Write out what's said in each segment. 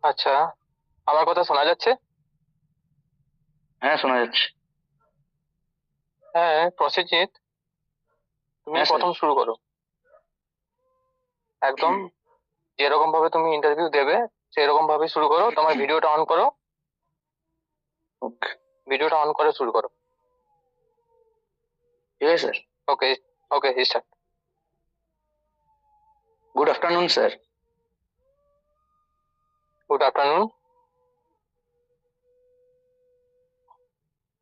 আচ্ছা, আমার কথা শোনা যাচ্ছে? হ্যাঁ, শোনা যাচ্ছে। হ্যাঁ, প্রসেনজিৎ, তুমি হ্যাঁ স্যার। প্রথম শুরু করো। একদম যেরকম ভাবে তুমি ইন্টারভিউ দেবে সেরকম ভাবে শুরু করো। তোমার ভিডিওটা অন করো। ওকে। ভিডিওটা অন করে শুরু করো। ঠিক আছে sir. Okay. Okay, start. Good afternoon sir. Good afternoon.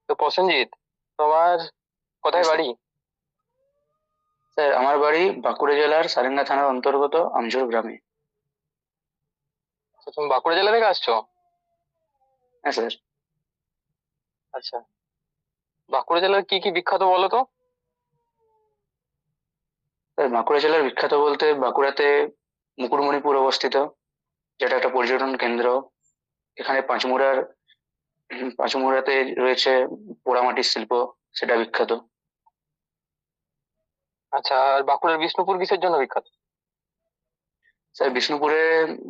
তো প্রসেনজিৎ, তোমার হ্যাঁ কোথায় স্যার। বাড়ি? স্যার, আমার বাড়ি বাঁকুড়া জেলার সারেঙ্গা থানার অন্তর্গত আমজোর গ্রামে। তো তুমি বাঁকুড়া জেলা থেকে আসছো? হ্যাঁ স্যার। আচ্ছা, বাঁকুড়া জেলার কি কি বিখ্যাত বলো তো? স্যার, বাঁকুড়া জেলার বিখ্যাত বলতে বাঁকুড়াতে মুকুটমণিপুর অবস্থিত, যেটা একটা পর্যটন কেন্দ্র। এখানে পাঁচমুড়াতে রয়েছে পোড়ামাটির শিল্প, সেটা বিখ্যাত। আচ্ছা, আর বাঁকুড়ার বিষ্ণুপুর কিসের জন্য বিখ্যাত? স্যার, বিষ্ণুপুরে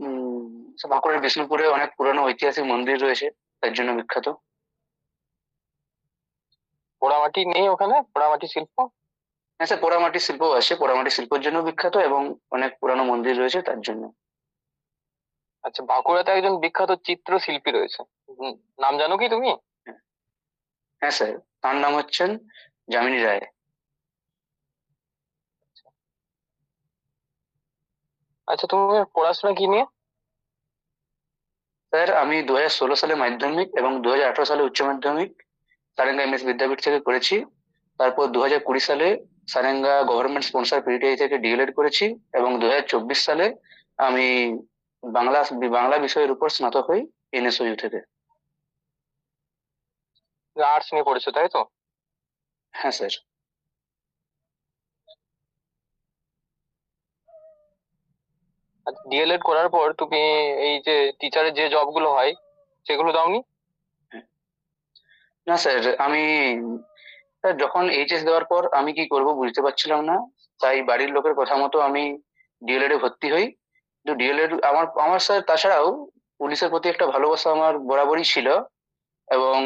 উম স্যার, বাঁকুড়ার বিষ্ণুপুরে অনেক পুরানো ঐতিহাসিক মন্দির রয়েছে, তার জন্য বিখ্যাত। পোড়ামাটি নেই ওখানে? পোড়ামাটি শিল্প? হ্যাঁ স্যার, পোড়ামাটির শিল্প আছে, পোড়ামাটির শিল্পের জন্য বিখ্যাত এবং অনেক পুরানো মন্দির রয়েছে তার জন্য। আচ্ছা, বাঁকুড়াতে একজন বিখ্যাত চিত্রশিল্পী রয়েছে। হুম, নাম জানো কি তুমি? হ্যাঁ স্যার, তার নাম হচ্ছেন যামিনী রায়। আচ্ছা, তুমি পড়াশোনা কি নিয়ে? স্যার, আমি 2016 সালে মাধ্যমিক এবং 2018 সালে উচ্চ মাধ্যমিক সারেঙ্গা এমএস বিদ্যাপীঠ থেকে করেছি। তারপর 2020 সালে সারেঙ্গা গভর্নমেন্ট স্পন্সর পিটিআই থেকে ডিএলএড করেছি এবং 2024 সালে আমি বাংলা বাংলা বিষয়ের উপর স্নাতক হই এনএসইউ থেকে। আর্টস নিয়ে পড়েছো, তাই তো? হ্যাঁ স্যার। ডিএলএড করার পর তুমি এই যে টিচারের যে জব গুলো হয় সেগুলো দাওনি? না স্যার, স্যার, যখন এইচএস দেওয়ার পর আমি কি করব বুঝতে পারছিলাম না, তাই বাড়ির লোকের কথা মতো আমি ডিএলএড এ ভর্তি হই। কিন্তু ডিএলএড আমার আমার স্যার তাছাড়াও পুলিশের প্রতি একটা ভালোবাসা আমার বরাবরই ছিল। এবং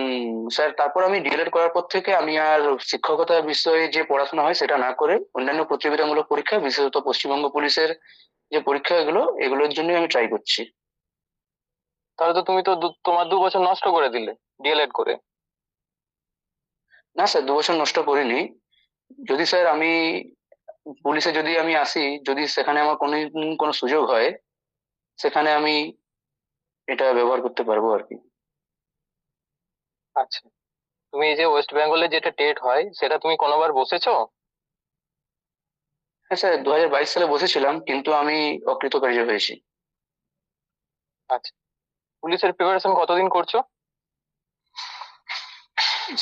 স্যার, তারপর আমি ডিএলএড করার পর থেকে আমি আর শিক্ষকতা বিষয়ে যে পড়াশোনা হয় সেটা না করে অন্যান্য প্রতিযোগিতামূলক পরীক্ষা, বিশেষত পশ্চিমবঙ্গ পুলিশের যে পরীক্ষা এগুলোর জন্য আমি ট্রাই করছি। তাহলে তো তুমি তো তোমার 2 বছর নষ্ট করে দিলে ডিএলএড করে। না স্যার, 2 বছর নষ্ট করিনি। যদি স্যার আমি পুলিশে যদি আমি আসি, যদি সেখানে আমার কোনো সুযোগ হয়, সেখানে আমি এটা ব্যবহার করতে পারবো আর কি। আচ্ছা, তুমি এই যে ওয়েস্ট বেঙ্গলে যেটা টেট হয় সেটা তুমি কোনোবার বসেছো? হ্যাঁ স্যার, 2022 সালে বসেছিলাম কিন্তু আমি অকৃতকার্য হয়েছি। আচ্ছা, পুলিশের প্রিপারেশন কতদিন করছো?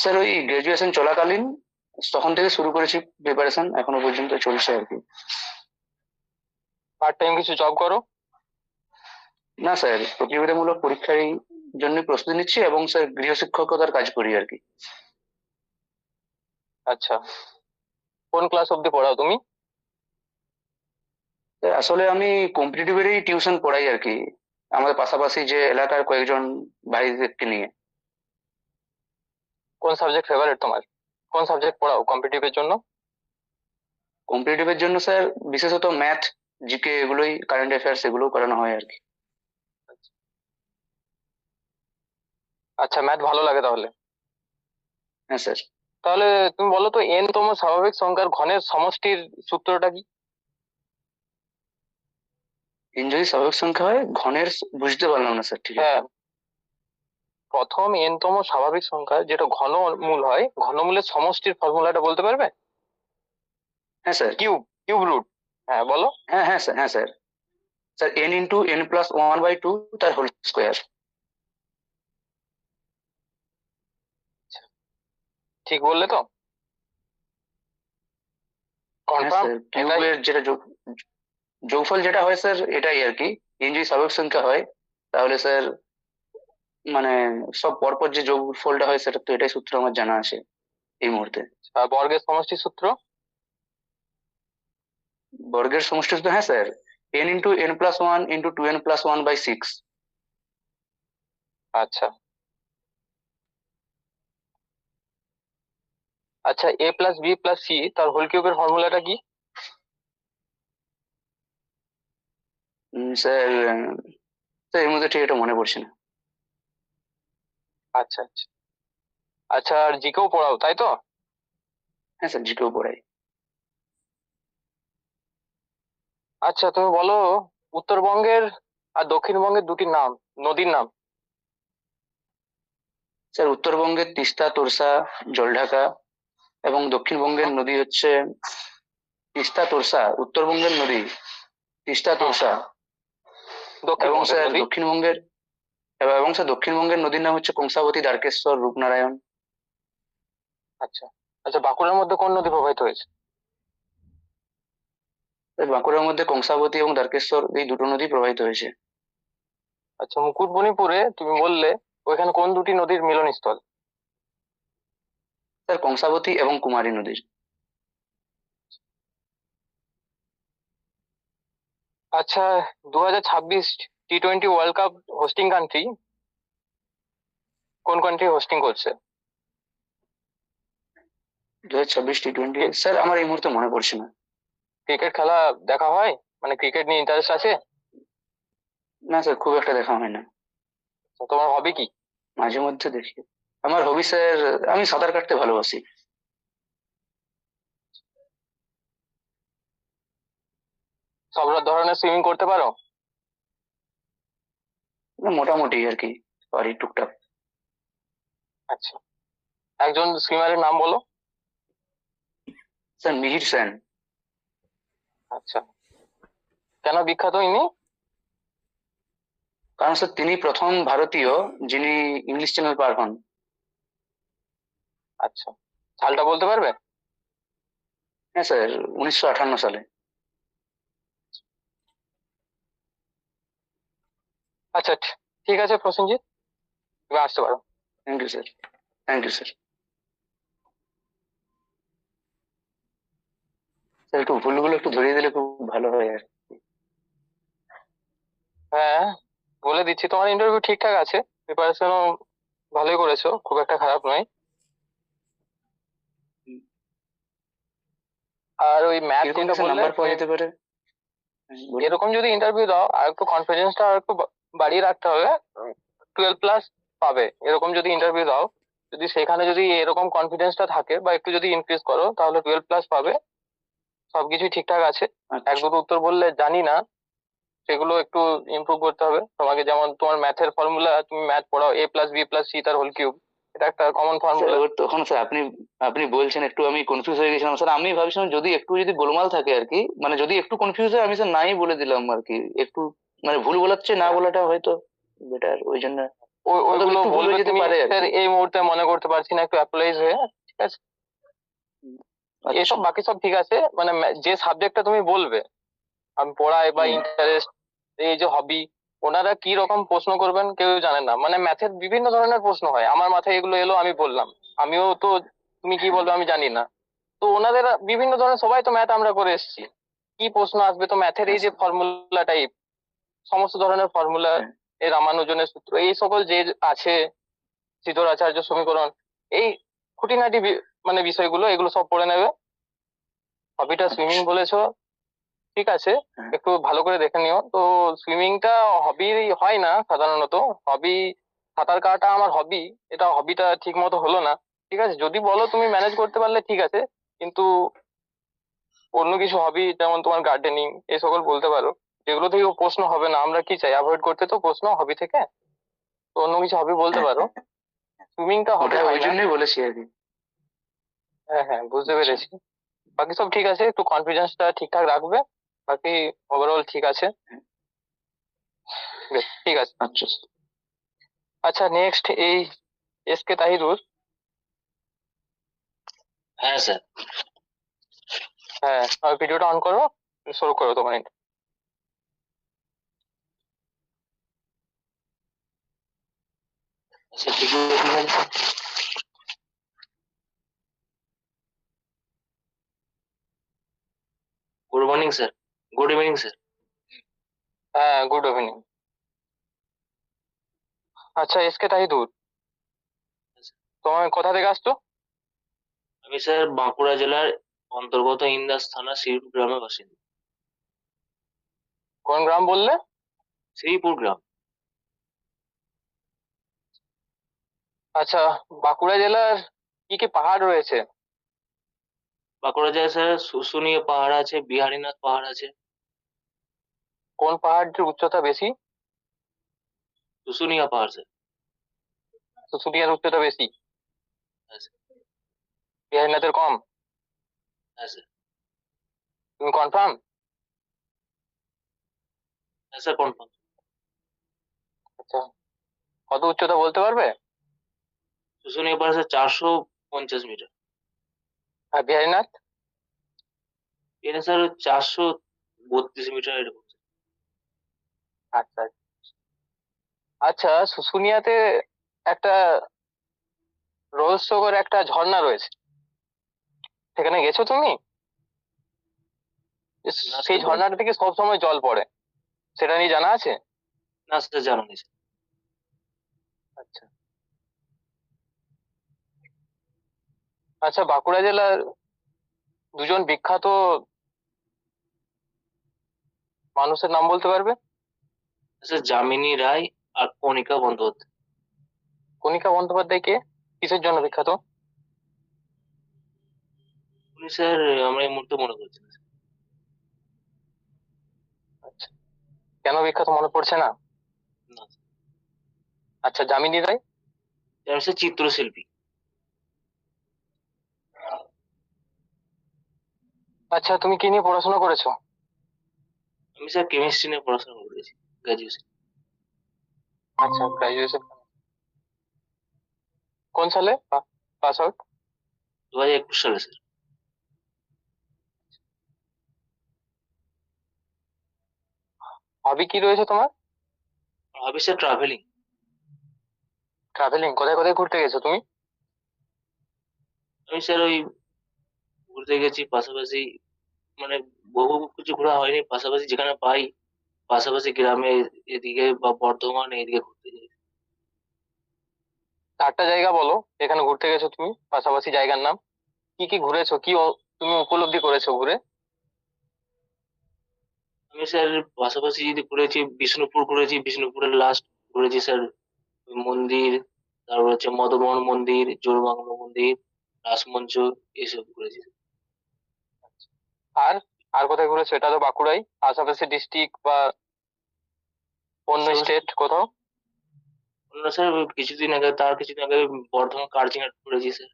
স্যার, ওই গ্রাজুয়েশন চলাকালীন তখন থেকে শুরু করেছি প্রিপারেশন, এখনো পর্যন্ত চলছে আর কি। পার্ট টাইম কিছু জব করো? না স্যার, প্রতিযোগিতামূলক পরীক্ষার জন্য প্রস্তুতি নিচ্ছি এবং স্যার গৃহশিক্ষকতার কাজ করি আর কি। আচ্ছা, কোন ক্লাস অব্দি পড়াও তুমি? স্যার, আসলে আমি কম্পিটিটিভেরই টিউশন পড়াই আর কি, আমাদের পাশাপাশি যে এলাকার কয়েকজন ভাইদেরকে নিয়ে। কোন সাবজেক্ট ফেভারিট তোমার? কোন সাবজেক্ট পড়াও কম্পিটিটিভের জন্য? কম্পিটিটিভের জন্য স্যার বিশেষত ম্যাথ, জিকে, এগুলোই কারেন্ট অ্যাফেয়ার্স এগুলো করানো হয় আর কি। আচ্ছা, ম্যাথ ভালো লাগে তাহলে? হ্যাঁ স্যার। তাহলে তুমি বলো তো, এন তম স্বাভাবিক সংখ্যার ঘনের সমষ্টির সূত্রটা কি? এন যদি স্বাভাবিক সংখ্যা হয়, ঘনের বুঝতে পারলাম না স্যার ঠিক হ্যাঁ, একটা। প্রথম এন তম স্বাভাবিক সংখ্যা যেটা ঘনমূল হয়, ঘনমূলের সমষ্টির ফর্মুলাটা বলতে পারবে? হ্যাঁ স্যার। Cube, cube root. হ্যাঁ, বলো। হ্যাঁ হ্যাঁ স্যার, হ্যাঁ স্যার। স্যার, n × n+1/2 তার হোল স্কোয়ার। ঠিক বললে তো? হ্যাঁ কনফার্ম? স্যার, এটাই? কিউবের যেটা যোগফল যেটা হয় স্যার, এটাই আর কি। এন যদি স্বাভাবিক সংখ্যা হয় তাহলে স্যার, মানে সব পরপর যে যোগফলটা হয় সেটা তো, এটাই সূত্র আমার জানা আছে এই মুহূর্তে। আর বর্গের সমষ্টি সূত্র? বর্গের সমষ্টি সূত্র, হ্যাঁ স্যার, n × n+1 × 2n+1/6। আচ্ছা আচ্ছা, এ প্লাস বি প্লাস সি তার হোল কিউবের ফর্মুলাটা কি? স্যার স্যার এর মধ্যে ঠিক এটা মনে পড়ছে না। আচ্ছা আচ্ছা আচ্ছা, আর জিকেও পড়াও তাই তো? হ্যাঁ স্যার, জিকেও পড়াই। আচ্ছা তুমি বলো, উত্তরবঙ্গের আর দক্ষিণবঙ্গের দুটি নাম, নদীর নাম। স্যার উত্তরবঙ্গের তিস্তা, তোরসা, জলঢাকা, এবং দক্ষিণবঙ্গের হুম, নদী হচ্ছে তিস্তা, তোরসা। উত্তরবঙ্গের নদী তিস্তা, হুম, তোরসা। এবং দক্ষিণবঙ্গের স্যার নদী। দক্ষিণবঙ্গের নদীর নাম হচ্ছে কংসাবতী, দ্বারকেশ্বর, রূপনারায়ণ। আচ্ছা আচ্ছা, বাঁকুড়ার মধ্যে কোন নদী প্রবাহিত হয়েছে? এই বাঁকুড়ার মধ্যে কংসাবতী এবং দ্বারকেশ্বর, এই দুটো নদী প্রবাহিত হয়েছে। আচ্ছা, মুকুটমণিপুরে তুমি বললে ওইখানে কোন দুটি নদীর মিলনস্থল? স্যার কংসাবতী এবং কুমারী নদীর। আচ্ছা, 2026 টি-20 ওয়ার্ল্ড কাপ হোস্টিং কান্ট্রি, কোন কান্ট্রি হোস্টিং করছে? 2026 টি-20, স্যার আমার এই মুহূর্তে মনে পড়ছে না। ক্রিকেট খেলা দেখা হয়? মানে ক্রিকেট নিয়ে ইন্টারেস্ট আছে? না স্যার, খুব একটা দেখা হয় না। তো তোমার হবি কি? মাঝে মধ্যে দেখি। আমার হবি স্যার, আমি সাঁতার কাটতে ভালোবাসি। সব ধরনের সুইমিং করতে পারো? না, মোটামুটি আর কি, পারি টুকটাক। আচ্ছা, একজন সুইমারের নাম বলো। স্যার মিহির সেন। আচ্ছা, কেন বিখ্যাত ইনি? কারণ স্যার তিনি প্রথম ভারতীয় যিনি ইংলিশ চ্যানেল পার হন। আচ্ছা, সালটা বলতে পারবে? হ্যাঁ স্যার, 1958 সালে। আচ্ছা ঠিক আছে প্রসেনজিৎ, তুমি আসতে পারো। Thank you sir. Thank you sir. Sir একটু ভুলগুলো একটু ধরিয়ে দিলে খুব ভালো হয় আর কি। হ্যাঁ, বলে দিচ্ছি, তোমার ইন্টারভিউ ঠিকঠাক আছে, প্রিপারেশনও ভালোই করেছো, খুব একটা খারাপ নয়। হুম। আর ওই ম্যাথ কিরকম কি যেটা স্যার বললে নাম্বার পাওয়া তুমি, যেতে পারে? বলুন। এরকম যদি ইন্টারভিউ দাও আর একটু কনফিডেন্সটা আর একটু বাড়িয়ে রাখতে হবে। 12+ পাবে এরকম যদি ইন্টারভিউ দাও, যদি সেখানে যদি এরকম কনফিডেন্সটা থাকে বা একটু যদি ইনক্রিজ করো তাহলে 12+ পাবে। সবকিছুই ঠিকঠাক আছে। এক আচ্ছা দুটো উত্তর বললে জানি না, সেগুলো একটু ইমপ্রুভ করতে হবে তোমাকে। যেমন তোমার ম্যাথের ফর্মুলা, তুমি ম্যাথ পড়াও, এ প্লাস বি প্লাস সি তার হোল কিউব, এটা একটা কমন স্যার, ফর্মুলা। এবার তখন স্যার আপনি আপনি বলছেন, একটু আমি কনফিউজ হয়ে গেছিলাম স্যার। আমি ভাবছিলাম যদি গোলমাল থাকে আর কি, মানে যদি একটু কনফিউজ হয়, আমি স্যার নাই বলে দিলাম আর কি। একটু মানে ভুল বলার চেয়ে না বলাটা হয়তো বেটার, ওই জন্য। অথবা ওইগুলো একটু ভুল বলবে হয়ে যেতে তুমি, পারে আর স্যার কি। এই মুহূর্তে মনে করতে পারছি না, একটু অ্যাপ্লাইজ হয়ে। ঠিক আছে, হুম, এসব আচ্ছা বাকি সব ঠিক আছে। মানে যে সাবজেক্টটা তুমি বলবে, আমি পড়াই বা হুম ইন্টারেস্ট, এই যে হবি, ওনারা কি রকম প্রশ্ন করবেন কেউ জানে না। মানে ম্যাথের বিভিন্ন ধরনের প্রশ্ন হয়, আমার মাথায় এগুলো এলো আমি বললাম, আমিও তো, তুমি কি বলবে আমি জানি না। তো ওনাদের বিভিন্ন ধরনের, সবাই তো ম্যাথ আমরা করে এসেছি, কি প্রশ্ন আসবে। তো ম্যাথের হ্যাঁ এই যে স্যার, ফর্মুলা টাইপ, সমস্ত ধরনের ফর্মুলা, হ্যাঁ এই রামানুজনের সূত্র, এই সকল যে আছে, সিদ্ধর আচার্য সমীকরণ, এই খুঁটিনাটি মানে বিষয়গুলো, এগুলো সব পড়ে নেবে। হবিটা সুইমিং আচ্ছা বলেছো, ঠিক আছে, হ্যাঁ একটু ভালো করে দেখে নিও তো। সুইমিংটা হবি হয় না সাধারণত। হবি, সাঁতার কাটা আমার হবি, এটা হবিটা ঠিক মতো হলো না। ঠিক আছে, যদি বলো তুমি ম্যানেজ করতে পারলে ঠিক আছে, কিন্তু অন্য কিছু হবি যেমন তোমার গার্ডেনিং, এই সকল বলতে পারো, যেগুলো থেকে প্রশ্ন হবে না। আমরা কি চাই, অ্যাভয়েড করতে তো প্রশ্ন হবি থেকে। তো অন্য কিছু হবি বলতে হ্যাঁ পারো, হ্যাঁ। সুইমিংটা হবে ওটা ওই হয় না। জন্যই বলেছি আর কি। হ্যাঁ হ্যাঁ, বুঝতে আচ্ছা পেরেছি। বাকি সব ঠিক আছে, একটু কনফিডেন্সটা ঠিকঠাক রাখবে। বাকি ওভারঅল ঠিক আছে। হ্যাঁ, বেশ, ঠিক আছে। আচ্ছা স্যার। আচ্ছা, নেক্সট এই এস কে তাহিরুর। হ্যাঁ স্যার। হ্যাঁ, ভিডিওটা অন করো, শুরু করো তোমার এটা। আচ্ছা ঠিক আছে। Good morning sir. Good evening sir. হ্যাঁ, গুড ইভিনিং। আচ্ছা, এসকে তাহিদুর, তোমার কোথা থেকে আসছো? আমি স্যার বাঁকুড়া জেলার অন্তর্গত ইন্দাস থানা শ্রীপুর গ্রামের বাসিন্দা। কোন গ্রাম বললে? শ্রীপুর গ্রাম। আচ্ছা, বাঁকুড়া জেলার কি কি পাহাড় রয়েছে? বাঁকুড়া জেলায় স্যার শুশুনিয়া পাহাড় আছে, বিহারীনাথ পাহাড় আছে। কোন পাহাড়টির উচ্চতা বেশি? শুশুনিয়া পাহাড় স্যার। শুশুনিয়ার উচ্চতা বেশি, হ্যাঁ স্যার। বিহারীনাথের কম? হ্যাঁ স্যার। তুমি কনফার্ম? হ্যাঁ স্যার, কনফার্ম। আচ্ছা, কত উচ্চতা বলতে পারবে? শুশুনিয়া পাহাড় স্যার 450 মিটার। আর বিহারীনাথ? এটা স্যার 432 মিটার এরকম। আচ্ছা আচ্ছা, শুশুনিয়াতে একটা রহস্যকর একটা ঝর্ণা রয়েছে, সেখানে গেছো তুমি? না সেই স্যার, ঝর্ণাটা থেকে সবসময় জল পড়ে, সেটা নিয়ে জানা আছে? না স্যার, জানা নেই স্যার। আচ্ছা আচ্ছা, বাঁকুড়া জেলার দুজন বিখ্যাত মানুষের নাম বলতে পারবে? স্যার যামিনী রায় আর কণিকা বন্দ্যোপাধ্যায়। কণিকা বন্দ্যোপাধ্যায় কে? কিসের জন্য বিখ্যাত? উনি স্যার, আমরা এই মুহূর্তে মনে করছি না স্যার। আচ্ছা, কেন বিখ্যাত মনে পড়ছে না? না আচ্ছা, যামিনী রায়? স্যার, আমি স্যার চিত্রশিল্পী। আচ্ছা, তুমি কি নিয়ে পড়াশোনা করেছো? আমি স্যার কেমিস্ট্রি নিয়ে পড়াশোনা করেছি, গ্রাজুয়েশন। আচ্ছা, গ্রাজুয়েশন কোন সালে পাস আউট? 2021 সালে স্যার। হবি কি রয়েছে তোমার? হবি স্যার ট্রাভেলিং। ট্রাভেলিং, কোথায় কোথায় ঘুরতে গেছো তুমি? আমি স্যার ওই ঘুরতে গেছি, পাশাপাশি মানে বহু কিছু ঘোরা হয়নি, পাশাপাশি যেখানে পাই পাশাপাশি গ্রামে এদিকে বা বর্ধমান এদিকে ঘুরতে যাই। চারটা জায়গা বলো এখানে ঘুরতে গেছো তুমি, পাশাপাশি জায়গার নাম। কি কি ঘুরেছো, কি তুমি উপলব্ধি করেছো ঘুরে? আমি স্যার পাশাপাশি যদি ঘুরেছি, বিষ্ণুপুর ঘুরেছি, বিষ্ণুপুরের লাস্ট ঘুরেছি স্যার ওই মন্দির, তারপর হচ্ছে মদনমোহন মন্দির, জোড়বাংলা মন্দির, রাসমঞ্চ, এসব ঘুরেছি। আর আর কোথায় ঘুরেছো? এটা তো বাঁকুড়াই, আশেপাশে ডিস্ট্রিক্ট বা অন্য আশেপাশে স্টেট কোথাও? অন্য স্যার ওই কিছুদিন আগে বর্ধমান কার্জিনাট ঘুরেছি স্যার।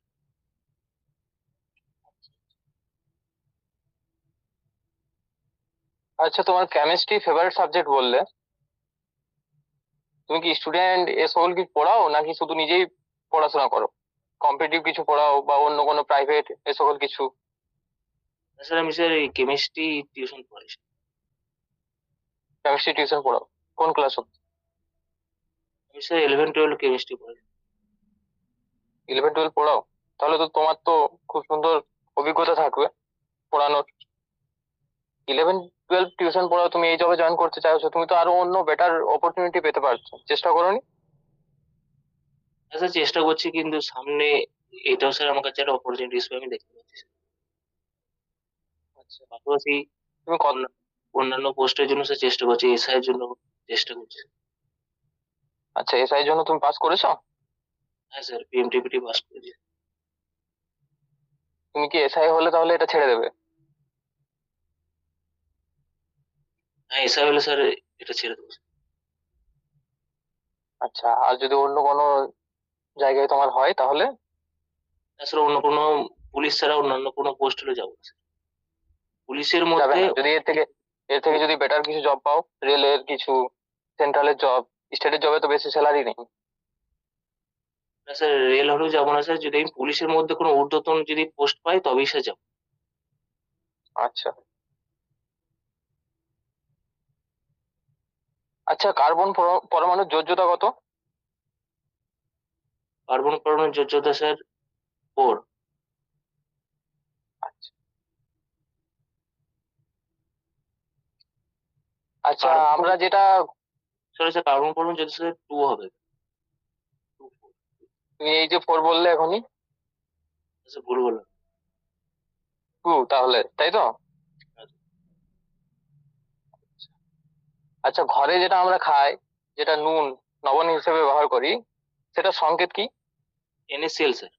আচ্ছা, তোমার কেমিস্ট্রি ফেভারিট সাবজেক্ট বললে, তুমি কি স্টুডেন্ট এ সকল কি পড়াও নাকি শুধু নিজেই পড়াশোনা করো? কম্পিটিটিভ কিছু পড়াও বা অন্য কোনো প্রাইভেট এ সকল কিছু? স্যার আমি স্যার এই কেমিস্ট্রি টিউশন পড়াই স্যার। কেমিস্ট্রি টিউশন পড়াও? কোন ক্লাস অব্দি? আমি স্যার 11-12 কেমিস্ট্রি পড়াই। 11-12 পড়াও? তাহলে তো তোমার তো খুব সুন্দর অভিজ্ঞতা থাকবে পড়ানোর। 11-12 টিউশন পড়াও, তুমি এই জবে জয়েন করতে চাইছো, তুমি তো আরো অন্য বেটার অপরচুনিটি পেতে পারছো, চেষ্টা করোনি? হ্যাঁ স্যার, চেষ্টা করছি, কিন্তু সামনে এটাও স্যার আমার কাছে একটা অপরচুনিটি হিসেবে আমি দেখতে পাচ্ছি স্যার। আচ্ছা, পাশাপাশি তুমি অন্য- অন্যান্য পোস্টের জন্য স্যার চেষ্টা করছি, এসআই এর জন্য চেষ্টা করছি। আচ্ছা, এসআই জন্য তুমি পাস করেছো? হ্যাঁ স্যার, পিএমটিপিটি পাস করেছি। তুমি কি এসআই হলে তাহলে এটা ছেড়ে দেবে? হ্যাঁ, এসআই হলে স্যার এটা ছেড়ে দেবো স্যার। আচ্ছা, আর যদি অন্য কোনো জায়গায় তোমার হয় তাহলে? হ্যাঁ স্যার, অন্য কোনো পুলিশ ছাড়া অন্যান্য কোনো পোস্ট হলে যাবো না স্যার। পুলিশের যাবে মধ্যে না যদি এর থেকে যদি বেটার কিছু জব পাও, রেলের কিছু, সেন্ট্রালের জব, স্টেটের জবে তো বেশি স্যালারি নেই। না স্যার, রেল হলেও যাবো না স্যার, যদি আমি পুলিশের মধ্যে কোনো ঊর্ধ্বতন যদি পোস্ট পাই তবেই স্যার যাবো। আচ্ছা আচ্ছা, কার্বন পরমাণুর যোজ্যতা কত? কার্বন পরমাণুর যোজ্যতা স্যার 4। আচ্ছা আচ্ছা, কার্বন আমরা যেটা সরি স্যার, কার্বন পরমাণুর যোজ্যতা স্যার 2 হবে। তুমি এই যে 4 বললে এখনই, আচ্ছা ভুল বললাম। 2 তাহলে, তাই তো? আচ্ছা, ঘরে যেটা আমরা খাই, যেটা নুন লবণ হিসেবে ব্যবহার করি, সেটা সংকেত কি? NaCl sir.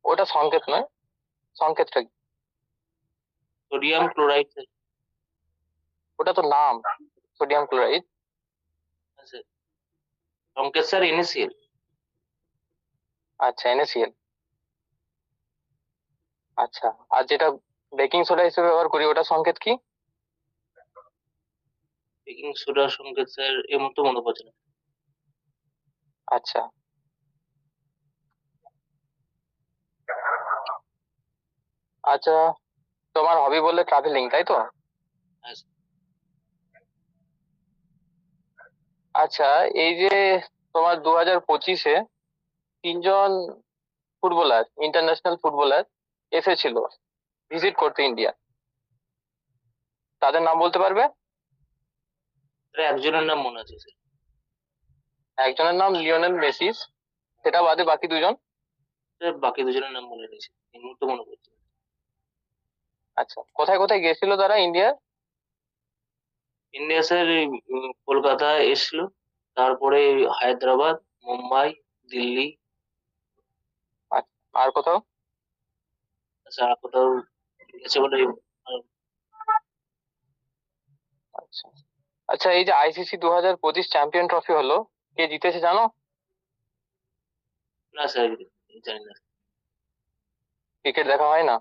ওটা সংকেত নয়, সংকেতটা কি? Sodium chloride sir. ওটা তো নাম, সোডিয়াম ক্লোরাইড। আচ্ছা সংকেত স্যার NaCl। আচ্ছা, NaCl। আচ্ছা, আর যেটা বেকিং সোডা হিসেবে ব্যবহার করি, ওটা সংকেত কি? বেকিং সোডার সংকেত স্যার এই মুহূর্তে মনে পড়ছে না। আচ্ছা, আচ্ছা, তোমার হবি বললে ট্রাভেলিং, তাই তো? আচ্ছা আচ্ছা, এই যে তোমার 2025-এ 3জন ফুটবলার, ইন্টারন্যাশনাল ফুটবলার এসেছিল ভিজিট করতে ইন্ডিয়া, তাদের নাম বলতে পারবে? স্যার একজনের নাম মনে আছে স্যার। একজনের নাম লিওনেল মেসি, সেটা বাদে বাকি দুজন? স্যার বাকি দুজনের নাম মনে নেই স্যার, এই মুহূর্তে মনে পড়ছে না। আচ্ছা, কোথায় কোথায় গেছিল তারা ইন্ডিয়ার? ইন্ডিয়া স্যার এই, কলকাতা এসছিল, তারপরে হায়দ্রাবাদ, মুম্বাই, দিল্লি, আচ্ছা, আর কোথাও? স্যার আর কোথাও গেছে বলে আচ্ছা, আচ্ছা, এই যে ICC 2025 চ্যাম্পিয়ন ট্রফি হলো, কে জিতেছে জানো? না স্যার, জানি না। ক্রিকেট দেখা হয় না?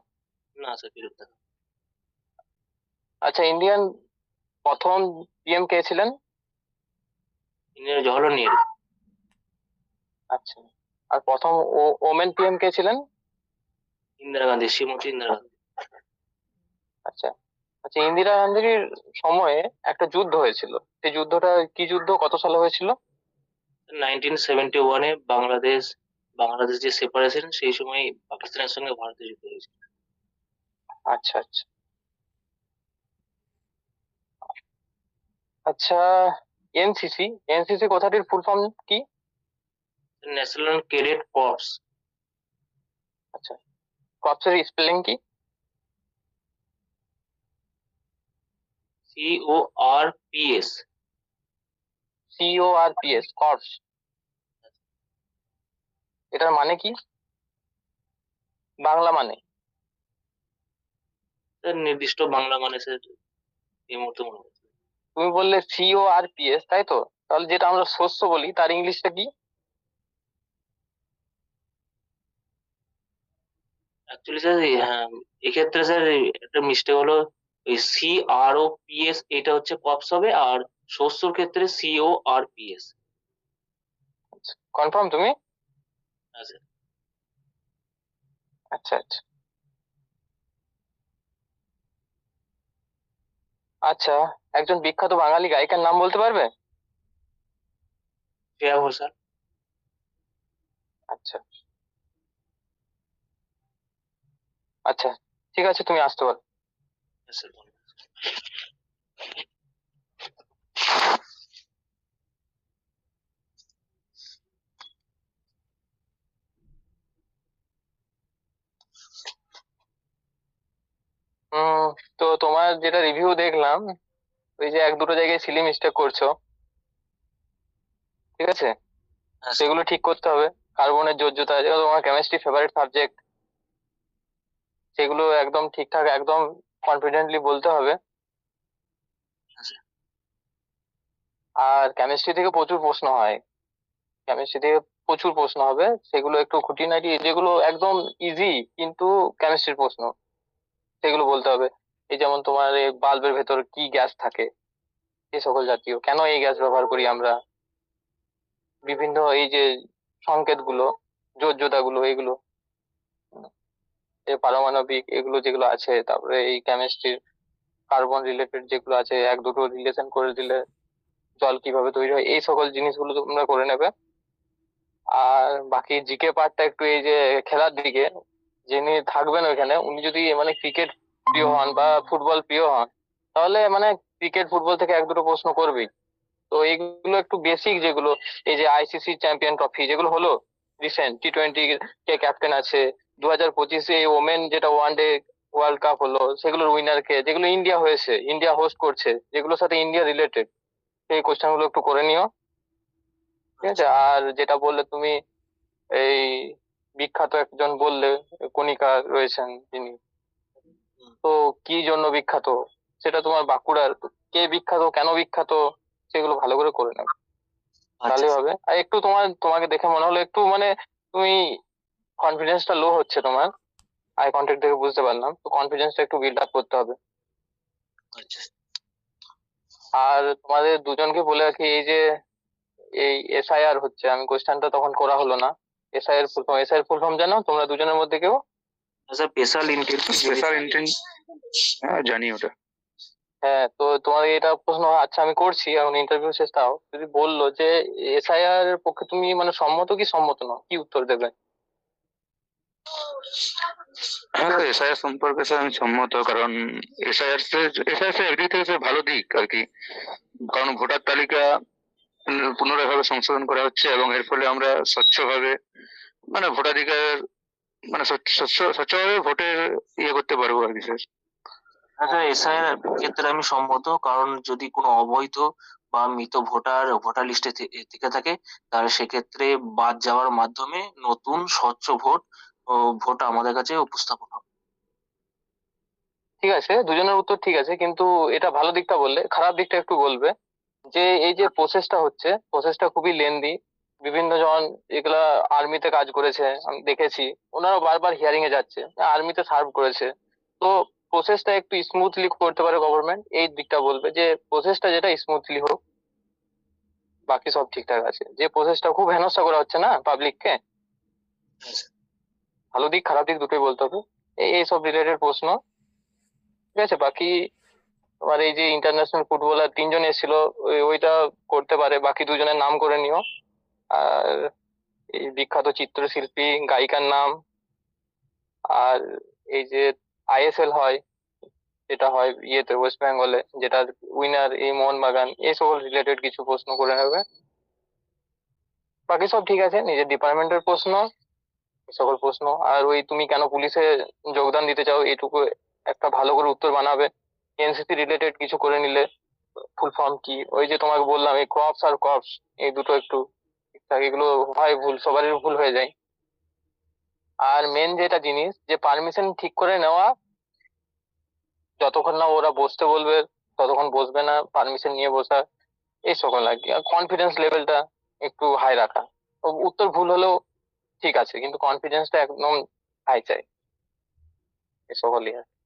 না স্যার ফেরত দেখা। আচ্ছা, ইন্ডিয়ান প্রথম PM কে ছিলেন? ইন্ডিয়ার জওহরলাল নেহেরু। আচ্ছা, আর প্রথম ওমেন PM কে ছিলেন? ইন্দিরা গান্ধী, শ্রীমতী ইন্দিরা গান্ধী। আচ্ছা, আচ্ছা, ইন্দিরা গান্ধীর সময়ে একটা যুদ্ধ হয়েছিল, সেই যুদ্ধটা কি যুদ্ধ, কত সালে হয়েছিল? 1971-এ বাংলাদেশ যে সেপারেশন, সেই সময় পাকিস্তানের সঙ্গে ভারতের যুদ্ধ হয়েছে। আচ্ছা, আচ্ছা, আচ্ছা, NCC, NCC কথাটির ফুল ফর্ম কি? National cadet corps. আচ্ছা, কর্পসের স্পেলিং কি? CORPS। CORPS, কর্পস, এটার মানে কি, বাংলা মানে? স্যার নির্দিষ্ট বাংলা মানে স্যার এই মুহূর্তে মনে পড়ছে না। তুমি বললে CORPS, তাই তো? তাহলে যেটা আমরা শস্য বলি, তার ইংলিশটা কি? অ্যাকচুয়ালি স্যার হ্যাঁ, এক্ষেত্রে স্যার একটা মিস্টেক হলো, ওই CROPS এটা হচ্ছে কপস হবে, আর শস্যর ক্ষেত্রে CORPS। কনফার্ম তুমি? হ্যাঁ স্যার। আচ্ছা, আচ্ছা, আচ্ছা, একজন বিখ্যাত বাঙালি গায়িকার নাম বলতে পারবে? শ্রেয়া ঘোষাল। আচ্ছা, আচ্ছা, ঠিক আছে, তুমি আসতে পারো। হ্যাঁ স্যার ধন্যবাদ। হুম, তো তোমার যেটা রিভিউ দেখলাম, ওই যে এক দুটো জায়গায় সিলি মিস্টেক করছো, ঠিক আছে? হ্যাঁ স্যার। সেগুলো ঠিক করতে হবে। কার্বনের যোজ্যতা, যেটা তোমার কেমিস্ট্রি ফেভারিট সাবজেক্ট, সেগুলো একদম ঠিকঠাক, একদম কনফিডেন্টলি বলতে হবে। হ্যাঁ স্যার। আর কেমিস্ট্রি থেকে প্রচুর প্রশ্ন হয়, কেমিস্ট্রি থেকে প্রচুর প্রশ্ন হবে, সেগুলো একটু খুঁটিনাটি, যেগুলো একদম ইজি কিন্তু কেমিস্ট্রির প্রশ্ন, সেগুলো বলতে হবে। এই যেমন তোমার এই বাল্বের ভেতর কি গ্যাস থাকে, এই সকল জাতীয়, কেন এই গ্যাস ব্যবহার করি আমরা, বিভিন্ন এই যে সংকেতগুলো, যোজ্যতাগুলো, এগুলো, এই পারমাণবিক এগুলো যেগুলো আছে, তারপরে এই কেমিস্ট্রির কার্বন রিলেটেড যেগুলো আছে, এক দুটো রিলেশন করে দিলে জল কিভাবে তৈরি হয়, এই সকল জিনিসগুলো তোমরা করে নেবে। আর বাকি জিকে পার্টটা একটু, এই যে খেলার দিকে যিনি থাকবেন ওইখানে, উনি যদি মানে ক্রিকেট প্রিয় হন বা ফুটবল প্রিয় হন, তাহলে মানে ক্রিকেট ফুটবল থেকে এক দুটো প্রশ্ন করবেই, তো এগুলো একটু বেসিক, যেগুলো এই যে আইসিসি চ্যাম্পিয়ন ট্রফি যেগুলো হলো রিসেন্ট, T20 কে ক্যাপ্টেন আছে, 2025-এ ওমেন যেটা ওয়ান ডে ওয়ার্ল্ড কাপ হলো সেগুলোর উইনার কে, যেগুলো ইন্ডিয়া হয়েছে, ইন্ডিয়া হোস্ট করছে, যেগুলোর সাথে ইন্ডিয়া রিলেটেড, সেই কোশ্চেন গুলো একটু করে নিও। ঠিক আছে। আর যেটা বললে তুমি এই বিখ্যাত একজন বললে কণিকা রয়েছেন যিনি, তো কি জন্য বিখ্যাত সেটা তোমার বাঁকুড়ার, তো কে বিখ্যাত কেন বিখ্যাত সেগুলো ভালো করে করে নেবে, আচ্ছা তাহলেই হবে। আর একটু তোমাকে দেখে মনে হলো একটু মানে তুমি কনফিডেন্সটা লো হচ্ছে তোমার, আই কন্ট্যাক্ট দেখে বুঝতে পারলাম, তো কনফিডেন্সটা একটু বিল্ড আপ করতে হবে। আচ্ছা আর তোমাদের দুজনকে বলে রাখি, এই যে এই এসআইআর হচ্ছে, আমি কোশ্চেনটা তখন করা হলো না, এসআইআর ফুল ফর্ম জানো তোমরা দুজনের মধ্যে কেউ? স্যার, স্পেশাল ইন্টেন্ট হ্যাঁ জানি ওটা। হ্যাঁ, তো তোমার এটা প্রশ্ন, আচ্ছা আমি করছি এখন ইন্টারভিউ শেষ, তাও যদি বললো যে এসআইআর এর পক্ষে তুমি মানে সম্মত কি সম্মত নও, কি উত্তর দেবে? হ্যাঁ স্যার, এসআইআর সম্পর্কে স্যার আমি সম্মত, কারণ এসআইআর একদিক থেকে স্যার ভালো দিক আর কি, কারণ ভোটার তালিকা পুনরায় ভাবে সংশোধন করা হচ্ছে এবং এর ফলে আমরা স্বচ্ছভাবে মানে ভোটাধিকার মানে স্বচ্ছভাবে ভোটের করতে পারবো আর কি স্যার। আচ্ছা, এসআইআর ক্ষেত্রে আমি সম্মত, কারণ যদি কোনো অবৈধ বা মৃত ভোটার লিস্টে থেকে থাকে, তাহলে সেক্ষেত্রে বাদ যাওয়ার মাধ্যমে নতুন স্বচ্ছ ভোট আমাদের কাছে উপস্থাপন হবে। ঠিক আছে, দুজনের উত্তর ঠিক আছে, কিন্তু এটা ভালো দিকটা বললে, খারাপ দিকটা একটু বলবে। যে এই যে প্রসেসটা হচ্ছে, প্রসেসটা খুবই লেন্দি, বিভিন্ন জন এগুলা আর্মিতে কাজ করেছে আমি দেখেছি, ওনারা বারবার হিয়ারিং এ যাচ্ছে, আর্মিতে সার্ভ করেছে, তো প্রসেসটা একটু স্মুথলি করতে পারে গভর্নমেন্ট, এই দিকটা বলবে যে প্রসেসটা যেটা স্মুথলি হোক, বাকি সব ঠিকঠাক আছে। যে প্রসেসটা খুব হেনস্থা করা হচ্ছে না পাবলিককে, ভালো দিক খারাপ দিক দুটোই বলতে হবে, এইসব রিলেটেড প্রশ্ন। ঠিক আছে, বাকি তোমার এই যে ইন্টারন্যাশনাল ফুটবলার তিনজন এসেছিল, ওইটা করতে পারে, বাকি দুজনের নাম করে নিও। আর এই বিখ্যাত চিত্রশিল্পী গায়িকার নাম, আর এই যে আইএসএল হয়, যেটা হয় ইয়েতে ওয়েস্ট বেঙ্গলে, যেটা উইনার এই মোহনবাগান, এই সকল রিলেটেড কিছু প্রশ্ন করে নেবে। বাকি সব ঠিক আছে, নিজের ডিপার্টমেন্টের প্রশ্ন, এই সকল প্রশ্ন। আর ওই তুমি কেন পুলিশে যোগদান দিতে চাও এইটুকু একটা ভালো করে উত্তর বানাবে। এনসিসি রিলেটেড কিছু করে নিলে, ফুল ফর্ম কি, ওই যে তোমাকে বললাম এই ক্রপস আর কর্পস, এই দুটো একটু ঠিকঠাক, এগুলো হয় ভুল, সবারই ভুল হয়ে যায়। আর মেন যেটা জিনিস, যে পারমিশন ঠিক করে নেওয়া, যতক্ষণ না ওরা বসতে বলবে ততক্ষণ বসবে না, পারমিশন নিয়ে বসা, এই সকল আর কি। কনফিডেন্স লেভেলটা একটু হাই রাখা, উত্তর ভুল হলেও ঠিক আছে কিন্তু কনফিডেন্সটা একদম হাই চাই, এই সকলই আর কি।